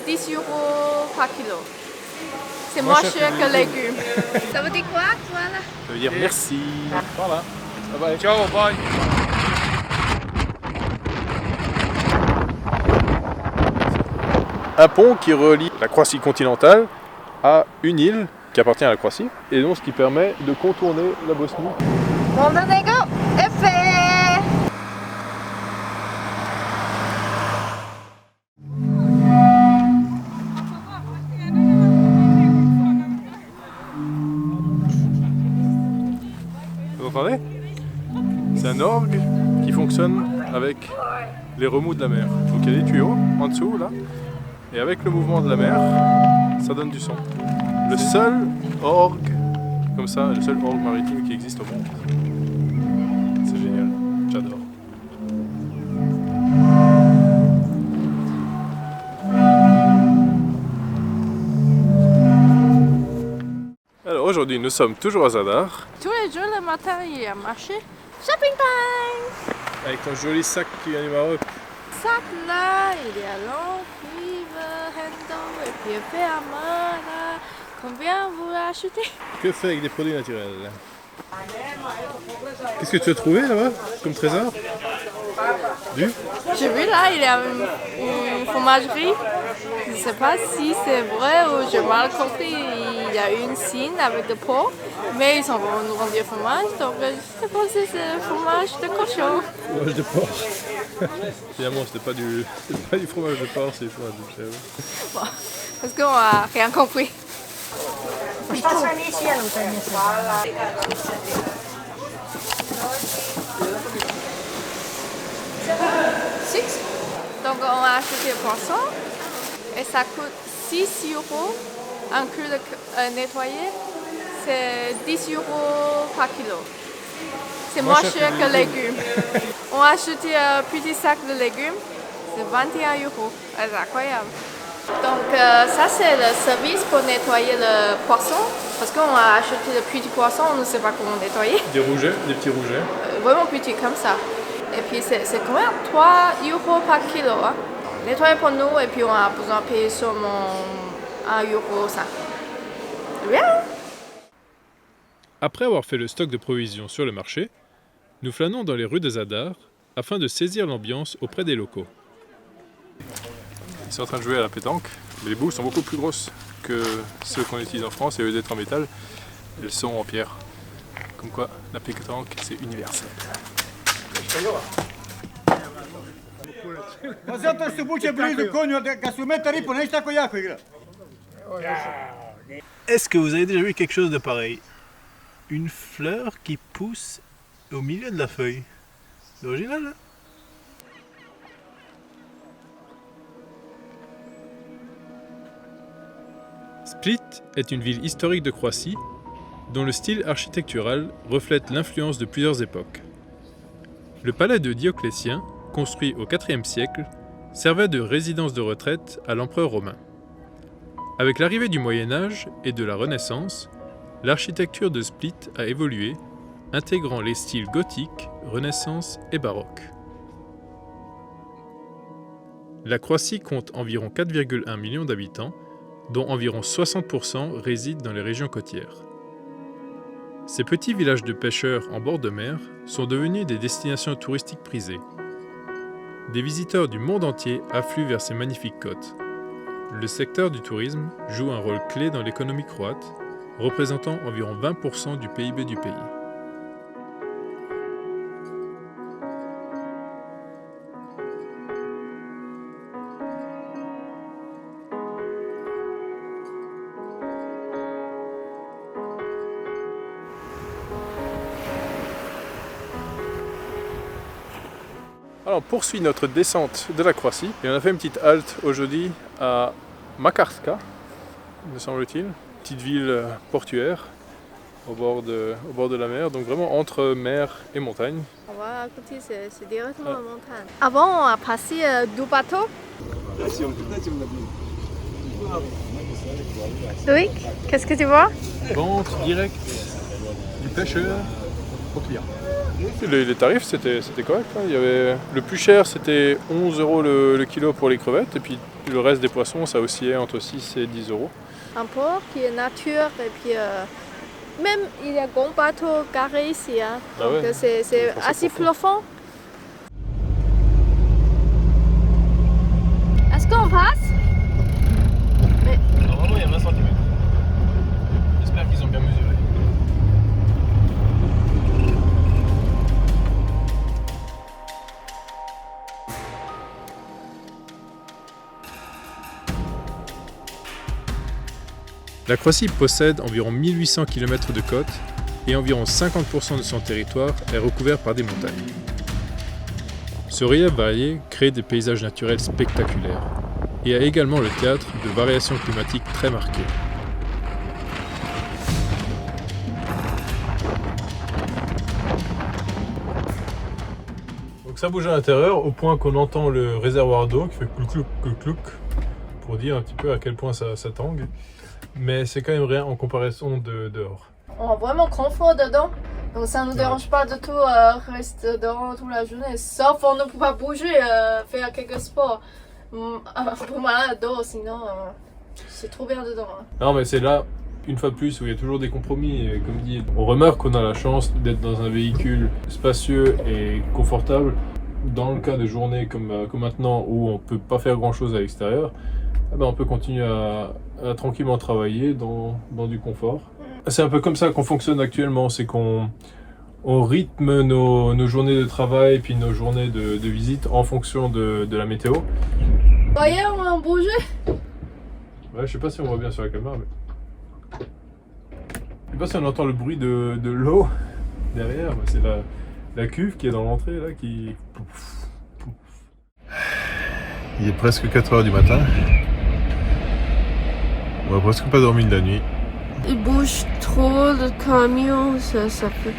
10 euros par kilo. C'est moins cher que les légumes. Ça veut dire quoi, toi là? Ça veut dire merci. Voilà. Bye bye. Ciao, bye. Un pont qui relie la Croatie continentale à une île qui appartient à la Croatie et donc ce qui permet de contourner la Bosnie. Montenegro est fait. Vous entendez? C'est un orgue qui fonctionne avec les remous de la mer. Donc il y a des tuyaux en dessous là, et avec le mouvement de la mer, ça donne du son. Le seul orgue comme ça, le seul orgue maritime qui existe au monde. C'est génial, j'adore. Alors aujourd'hui nous sommes toujours à Zadar. Tous les jours le matin, il y a un marché. Shopping time! Avec ton joli sac qui vient du Maroc. Sac là, il y a long, cuivre, handle, et puis il fait à main là. Combien vous achetez? Que faire avec des produits naturels? Qu'est-ce que tu as trouvé là-bas comme trésor? Du? J'ai vu là, il y a une fromagerie. Je ne sais pas si c'est vrai ou j'ai mal compris. Il y a une signe avec des pots, mais ils ont nous vendu du fromage, donc je ne sais pas si c'est le fromage de cochon. Fromage de porc. Finalement, c'était pas du fromage de porc, c'est du fromage de chèvre. Bon, parce qu'on n'a rien compris. Six. Donc on a acheté le poisson et ça coûte 6 euros un kilo nettoyé. C'est 10 euros par kilo. C'est moins cher que les légumes. On a acheté un petit sac de légumes, c'est 21 euros. C'est incroyable. Donc ça c'est le service pour nettoyer le poisson. Parce qu'on a acheté le petit poisson, on ne sait pas comment nettoyer. Des rougets, des petits rougets. Vraiment petit comme ça. Et puis c'est combien? 3 euros par kilo. Hein? Nettoyer pour nous et puis on a besoin de payer seulement 1,5 euro. C'est bien. Après avoir fait le stock de provisions sur le marché, nous flânons dans les rues de Zadar afin de saisir l'ambiance auprès des locaux. Ils sont en train de jouer à la pétanque, mais les boules sont beaucoup plus grosses que ceux qu'on utilise en France et au lieu d'être en métal, elles sont en pierre. Comme quoi, la pétanque, c'est universel. Est-ce que vous avez déjà vu quelque chose de pareil? Une fleur qui pousse au milieu de la feuille. C'est original, hein? Split est une ville historique de Croatie dont le style architectural reflète l'influence de plusieurs époques. Le palais de Dioclétien, construit au IVe siècle, servait de résidence de retraite à l'empereur romain. Avec l'arrivée du Moyen Âge et de la Renaissance, l'architecture de Split a évolué, intégrant les styles gothique, Renaissance et baroque. La Croatie compte environ 4,1 millions d'habitants, dont environ 60% résident dans les régions côtières. Ces petits villages de pêcheurs en bord de mer sont devenus des destinations touristiques prisées. Des visiteurs du monde entier affluent vers ces magnifiques côtes. Le secteur du tourisme joue un rôle clé dans l'économie croate, représentant environ 20% du PIB du pays. Alors on poursuit notre descente de la Croatie et on a fait une petite halte aujourd'hui à Makarska, me semble-t-il, petite ville portuaire au bord de la mer, donc vraiment entre mer et montagne. On va à côté, c'est directement la montagne. Avant, on a passé deux bateaux. Loïc, qu'est-ce que tu vois? Vente directe du pêcheur au client. Les tarifs c'était correct, hein. Il y avait, le plus cher c'était 11 € le kilo pour les crevettes et puis Le reste des poissons, ça oscillait entre 6 et 10 euros. Un port qui est nature et puis même il y a un grand bateau garé ici. Hein. Ah Donc ouais, c'est assez profond. Est-ce qu'on passe? Normalement, il y a 20 cm. J'espère qu'ils ont bien mesuré. La Croatie possède environ 1800 km de côte et environ 50% de son territoire est recouvert par des montagnes. Ce relief varié crée des paysages naturels spectaculaires et est également le théâtre de variations climatiques très marquées. Donc ça bouge à l'intérieur au point qu'on entend le réservoir d'eau qui fait clouc clouc clouc pour dire un petit peu à quel point ça tangue. Mais c'est quand même rien en comparaison de dehors. On a vraiment confort dedans. Donc ça ne nous dérange pas du tout rester dedans toute la journée. Sauf on ne peut pas bouger, faire quelques sports. Pour moi, d'eau, sinon c'est trop bien dedans. Hein. Non mais c'est là, une fois de plus, où il y a toujours des compromis. Et comme dit, on remarque qu'on a la chance d'être dans un véhicule spacieux et confortable. Dans le cas de journées comme maintenant où on ne peut pas faire grand chose à l'extérieur, on peut continuer à tranquillement travailler dans du confort. C'est un peu comme ça qu'on fonctionne actuellement, c'est qu'on rythme nos journées de travail puis nos journées de visite en fonction de la météo. Voyez, on va bouger. Ouais, je sais pas si on voit bien sur la caméra, mais... Je sais pas si on entend le bruit de l'eau derrière, mais c'est la cuve qui est dans l'entrée là qui... Il est presque 4 h du matin. On a presque pas dormi de la nuit. Il bouge trop le camion, ça fait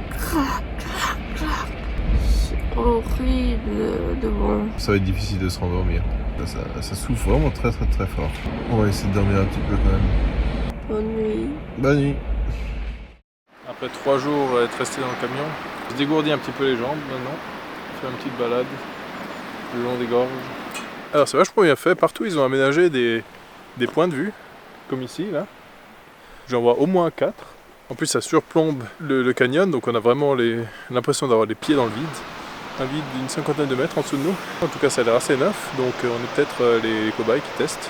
crac, crac, crac. C'est horrible devant. Ça va être difficile de se rendormir. Ça souffle vraiment très très très fort. On va essayer de dormir un petit peu quand même. Bonne nuit. Bonne nuit. Après 3 jours à être resté dans le camion, je dégourdis un petit peu les jambes maintenant. Je fais une petite balade le long des gorges. Alors c'est vachement bien fait, partout ils ont aménagé des points de vue, comme ici là. J'en vois au moins 4. En plus ça surplombe le canyon, donc on a vraiment l'impression d'avoir les pieds dans le vide. Un vide d'une 50aine de mètres en dessous de nous. En tout cas ça a l'air assez neuf, donc on est peut-être les cobayes qui testent.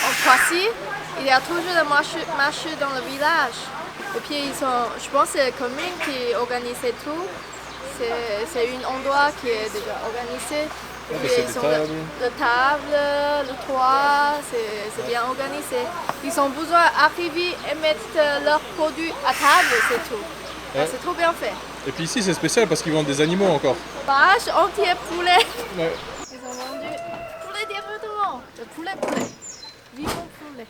En Croatie, il y a toujours des marchés dans le village. Et puis je pense que c'est la commune qui organise tout. C'est un endroit qui est déjà organisé. Et puis ils ont la table, le toit, c'est bien organisé. Ils ont besoin d'arriver et mettre leurs produits à table, c'est tout. Ouais. C'est trop bien fait. Et puis ici c'est spécial parce qu'ils vendent des animaux encore. Vache, entier, poulet. Ouais. Ils ont vendu poulet directement. Le poulet. Vivant poulet.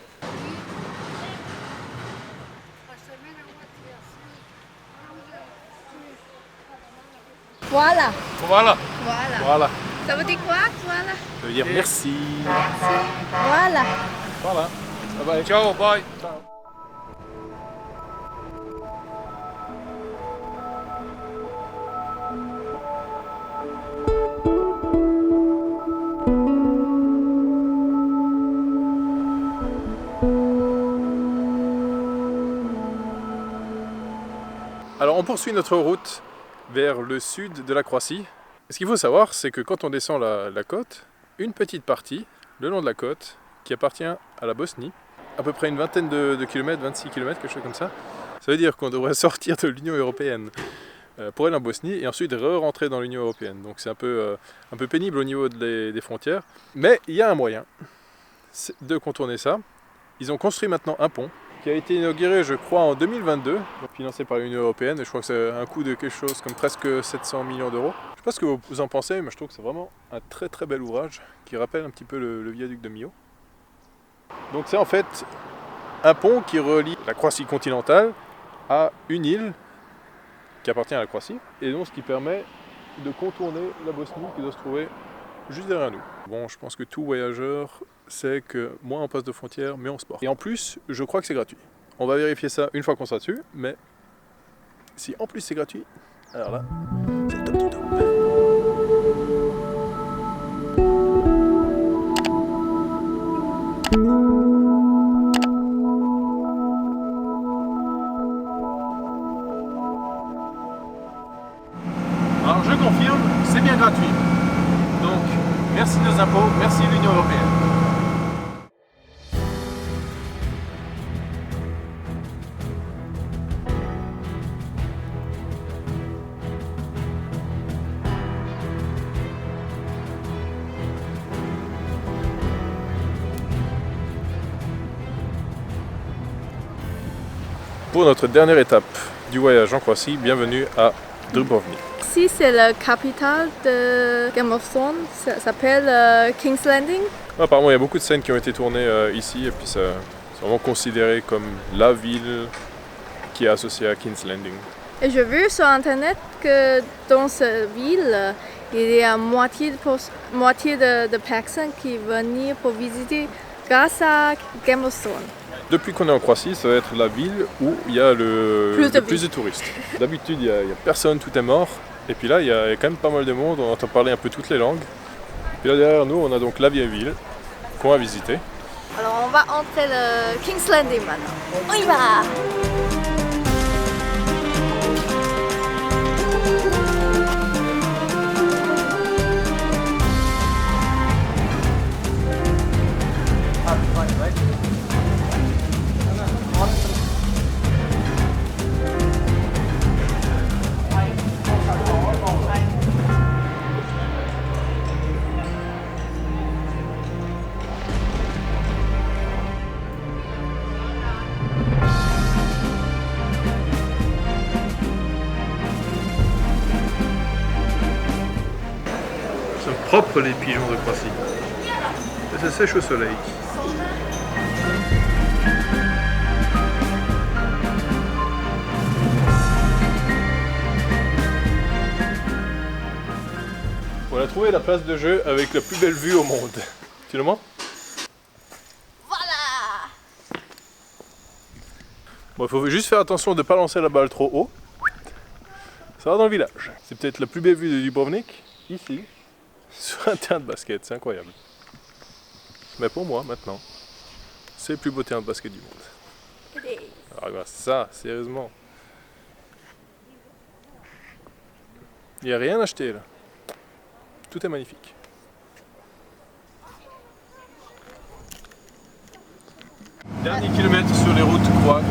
Voilà. Voilà. Ça veut dire quoi? Voilà. Ça veut dire merci. Voilà. Voilà. Bye bye. Ciao, bye. Ciao. Alors on poursuit notre route vers le sud de la Croatie. Ce qu'il faut savoir, c'est que quand on descend la côte, une petite partie, le long de la côte, qui appartient à la Bosnie, à peu près une vingtaine de kilomètres, 26 kilomètres, quelque chose comme ça, ça veut dire qu'on devrait sortir de l'Union Européenne pour aller en Bosnie et ensuite re-rentrer dans l'Union Européenne. Donc c'est un peu pénible au niveau des frontières, mais il y a un moyen de contourner ça. Ils ont construit maintenant un pont qui a été inauguré, je crois, en 2022, financé par l'Union Européenne. Je crois que c'est un coût de quelque chose comme presque 700 millions d'euros. Je ne sais pas ce que vous en pensez, mais je trouve que c'est vraiment un très très bel ouvrage qui rappelle un petit peu le viaduc de Millau. Donc c'est en fait un pont qui relie la Croatie continentale à une île qui appartient à la Croatie, et donc ce qui permet de contourner la Bosnie qui doit se trouver juste derrière nous. Bon, je pense que tout voyageur sait que moins on passe de frontières, mieux on se porte. Et en plus, je crois que c'est gratuit. On va vérifier ça une fois qu'on sera dessus, mais si en plus c'est gratuit, alors là, c'est le top du top. Alors je confirme, c'est bien gratuit. Donc merci nos impôts, merci l'Union Européenne. Pour notre dernière étape du voyage en Croatie, bienvenue à Dubrovnik. Ici, c'est la capitale de Game of Thrones. Ça s'appelle King's Landing. Apparemment, il y a beaucoup de scènes qui ont été tournées ici, et puis c'est vraiment considéré comme la ville qui est associée à King's Landing. Et j'ai vu sur Internet que dans cette ville, il y a moitié de personnes qui viennent pour visiter grâce à Game of Thrones. Depuis qu'on est en Croatie, ça va être la ville où il y a le plus de touristes. D'habitude, il n'y a personne, tout est mort. Et puis là, il y a quand même pas mal de monde, on entend parler un peu toutes les langues. Puis là, derrière nous, on a donc la vieille ville qu'on va visiter. Alors, on va entrer le King's Landing maintenant. On y va! Ils sont propres les pigeons de Croatie. Et ça sèche au soleil. On a trouvé la place de jeu avec la plus belle vue au monde. Tu le montres? Voilà! Bon, il faut juste faire attention de ne pas lancer la balle trop haut. Ça va dans le village. C'est peut-être la plus belle vue de Dubrovnik, ici, sur un terrain de basket. C'est incroyable. Mais pour moi, maintenant, c'est le plus beau terrain de basket du monde. Alors regarde ça, sérieusement. Il n'y a rien à acheter là. Tout est magnifique. Dernier kilomètre sur les routes croates.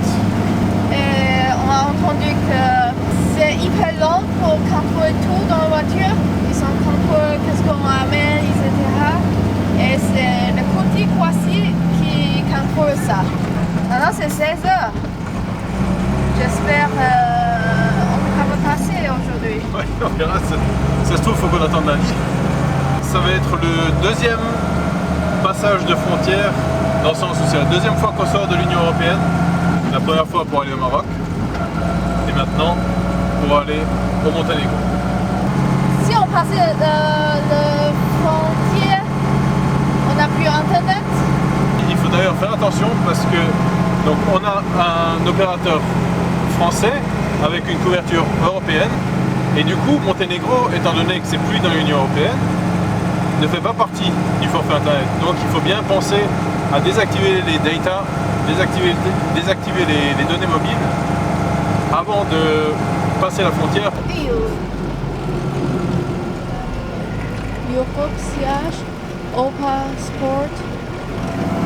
Et on a entendu que c'est hyper long pour contrôler tout dans la voiture. Ils sont contrôlés qu'est-ce qu'on amène, etc. Et c'est le côté Croatie qui contrôle ça. Maintenant c'est 16 heures. J'espère qu'on va passer aujourd'hui. Ouais, on verra. Ça se trouve, il faut qu'on attende lundi. Ça va être le deuxième passage de frontière, dans le sens où c'est la deuxième fois qu'on sort de l'Union Européenne. La première fois pour aller au Maroc. Et maintenant, pour aller au Monténégro. Si on passait la frontière, on n'a plus internet. Il faut d'ailleurs faire attention parce que donc, on a un opérateur français avec une couverture européenne. Et du coup, Monténégro, étant donné que c'est plus dans l'Union Européenne, ne fait pas partie du forfait internet. Donc il faut bien penser à désactiver les data, désactiver les données mobiles avant de passer la frontière. Europe siège, Opa Sport.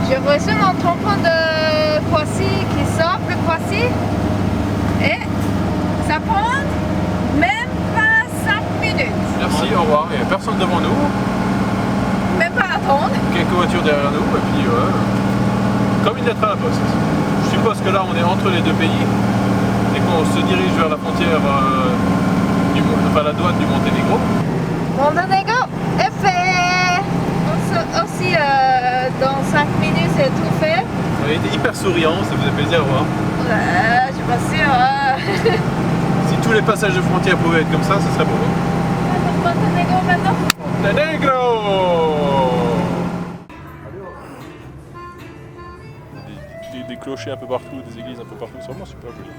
J'ai reçu un tampon de Croatie qui sort de Croatie et ça prend même pas 5 minutes. Merci, au revoir. Il n'y a personne devant nous. Même pas attendre. Quelques voitures derrière nous et puis comme une lettre à la poste. Je suppose que là on est entre les deux pays et qu'on se dirige vers la frontière enfin la douane du Monténégro. Monténégro est fait. Aussi dans 5 minutes c'est tout fait. Vous avez été hyper souriant, ça vous fait plaisir à voir. Je suis pas sûre. Si tous les passages de frontière pouvaient être comme ça, ce serait beau. Monténégro maintenant. Monténégro! Des clochers un peu partout, des églises un peu partout, c'est vraiment super joli.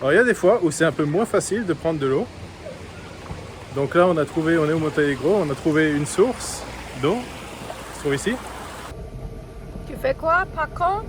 Alors il y a des fois où c'est un peu moins facile de prendre de l'eau. Donc là on est au Monténégro, on a trouvé une source d'eau, qui se trouve ici. Tu fais quoi par contre?